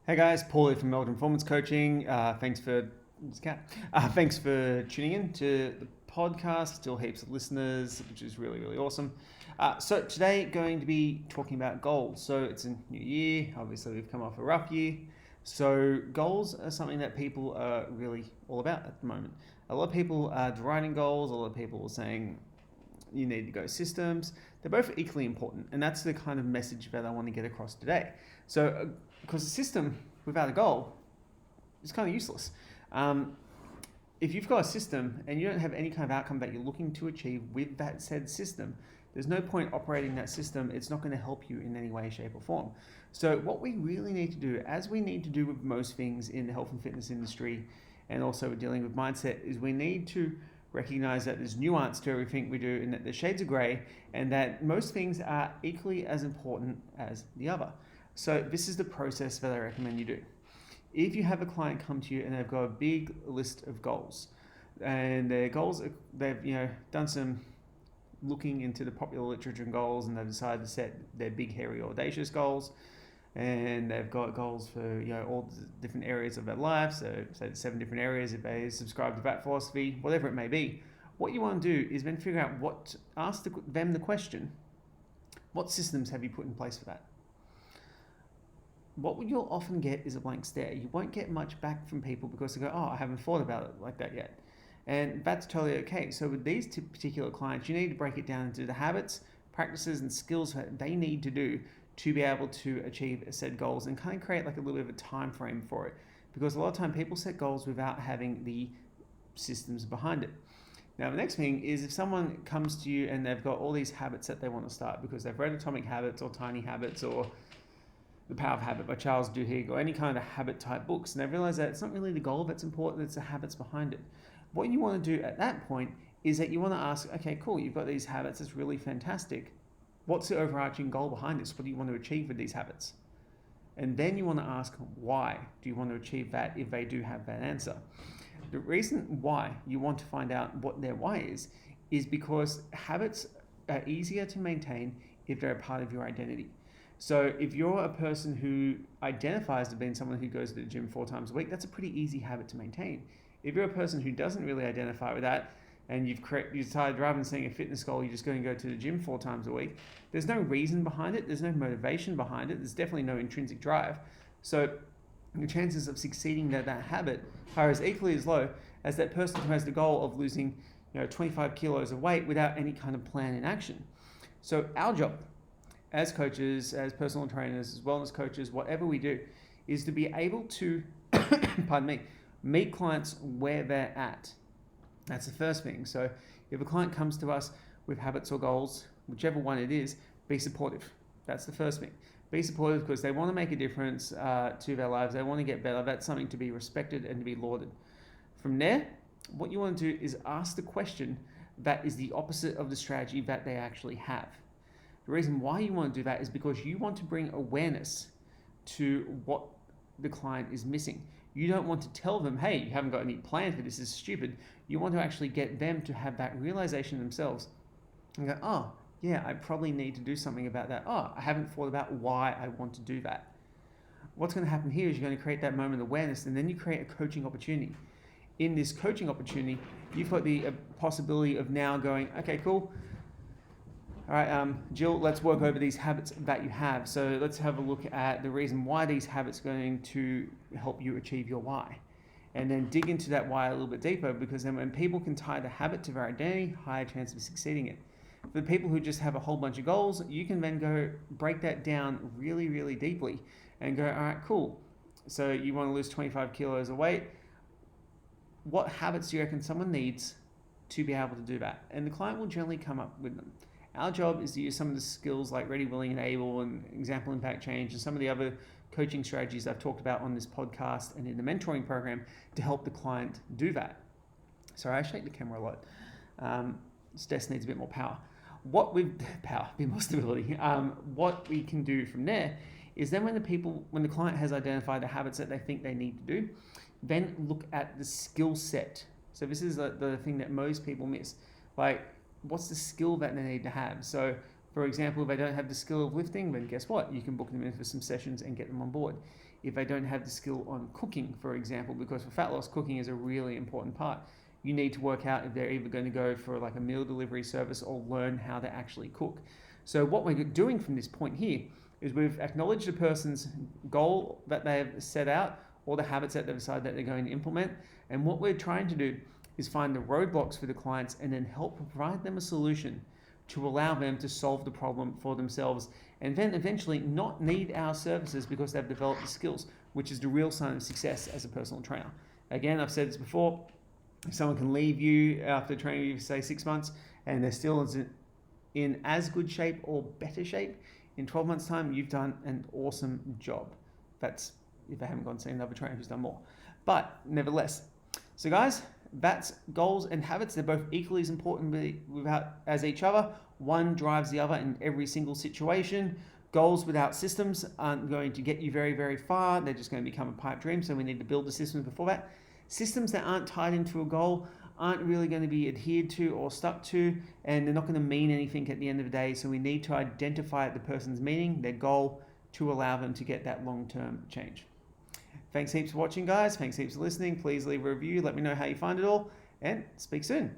Hey guys, Paul here from Meldrum Performance Coaching. Thanks for tuning in to the podcast. Still heaps of listeners, which is really, really awesome. So today, going to be talking about goals. So it's a new year. Obviously, we've come off a rough year. So goals are something that people are really all about at the moment. A lot of people are writing goals. A lot of people are saying you need to go systems. They're both equally important, and that's the kind of message that I want to get across today. So, because a system without a goal is kind of useless. If you've got a system and you don't have any kind of outcome that you're looking to achieve with that said system, there's no point operating that system. It's not going to help you in any way, shape, or form. So, what we really need to do, as we need to do with most things in the health and fitness industry, and also dealing with mindset, is we need to recognize that there's nuance to everything we do and that the shades of gray, and that most things are equally as important as the other. So this is the process that I recommend you do. If you have a client come to you and they've got a big list of goals, and their goals, they've done some looking into the popular literature and goals, and they've decided to set their big, hairy, audacious goals, and they've got goals for all the different areas of their life. So say 7 different areas if they subscribe to that philosophy, whatever it may be. What you want to do is then figure out ask them the question: what systems have you put in place for that? What you'll often get is a blank stare. You won't get much back from people because they go, "Oh, I haven't thought about it like that yet," and that's totally okay. So with these two particular clients, you need to break it down into the habits, practices, and skills that they need to do to be able to achieve said goals, and kind of create like a little bit of a time frame for it, because a lot of time people set goals without having the systems behind it. Now the next thing is, if someone comes to you and they've got all these habits that they want to start because they've read Atomic Habits or Tiny Habits or The Power of Habit by Charles Duhigg or any kind of habit type books, and they realize that it's not really the goal that's important, it's the habits behind it. What you want to do at that point is that you want to ask, okay, cool, you've got these habits, it's really fantastic. What's the overarching goal behind this? What do you want to achieve with these habits? And then you want to ask, why do you want to achieve that if they do have that answer? The reason why you want to find out what their why is because habits are easier to maintain if they're a part of your identity. So if you're a person who identifies as being someone who goes to the gym 4 times a week, that's a pretty easy habit to maintain. If you're a person who doesn't really identify with that, and you decided rather than setting a fitness goal, you're just going to go to the gym 4 times a week, there's no reason behind it, there's no motivation behind it, there's definitely no intrinsic drive. So the chances of succeeding that habit are as equally as low as that person who has the goal of losing 25 kilos of weight without any kind of plan in action. So our job as coaches, as personal trainers, as wellness coaches, whatever we do, is to be able to, meet clients where they're at. That's the first thing. So if a client comes to us with habits or goals, whichever one it is, be supportive. That's the first thing. Be supportive because they want to make a difference to their lives. They want to get better. That's something to be respected and to be lauded. From there, what you want to do is ask the question that is the opposite of the strategy that they actually have. The reason why you want to do that is because you want to bring awareness to what the client is missing. You don't want to tell them, hey, you haven't got any plan for this, is stupid. You want to actually get them to have that realization themselves and go, oh, yeah, I probably need to do something about that. Oh, I haven't thought about why I want to do that. What's going to happen here is you're going to create that moment of awareness, and then you create a coaching opportunity. In this coaching opportunity, you've got the possibility of now going, okay, cool. All right, Jill, let's work over these habits that you have. So let's have a look at the reason why these habits are going to help you achieve your why. And then dig into that why a little bit deeper, because then when people can tie the habit to their identity, higher chance of succeeding it. For the people who just have a whole bunch of goals, you can then go break that down really, really deeply and go, all right, cool. So you want to lose 25 kilos of weight. What habits do you reckon someone needs to be able to do that? And the client will generally come up with them. Our job is to use some of the skills like Ready, Willing, and Able and Example Impact Change and some of the other coaching strategies I've talked about on this podcast and in the mentoring program to help the client do that. Sorry, I shake the camera a lot. This desk needs a bit more power. A bit more stability. What we can do from there is then when the client has identified the habits that they think they need to do, then look at the skill set. So this is the thing that most people miss. Like, what's the skill that they need to have? So, for example, if they don't have the skill of lifting, then guess what? You can book them in for some sessions and get them on board. if they don't have the skill on cooking, for example, because for fat loss, cooking is a really important part. You need to work out if they're either going to go for like a meal delivery service or learn how to actually cook. So what we're doing from this point here is we've acknowledged the person's goal that they've set out or the habits that they've decided that they're going to implement. And what we're trying to do is find the roadblocks for the clients and then help provide them a solution to allow them to solve the problem for themselves and then eventually not need our services because they've developed the skills, which is the real sign of success as a personal trainer. Again, I've said this before, if someone can leave you after training you for say 6 months and they're still in as good shape or better shape, in 12 months time, you've done an awesome job. That's if they haven't gone to see another trainer who's done more. But nevertheless, so guys, that's goals and habits. They're both equally as important as each other. One drives the other in every single situation. Goals without systems aren't going to get you very, very far. They're just going to become a pipe dream. So we need to build the systems before that. Systems that aren't tied into a goal aren't really going to be adhered to or stuck to, and they're not going to mean anything at the end of the day. So we need to identify the person's meaning, their goal, to allow them to get that long-term change. Thanks heaps for watching, guys. Thanks heaps for listening. Please leave a review. Let me know how you find it all, and speak soon.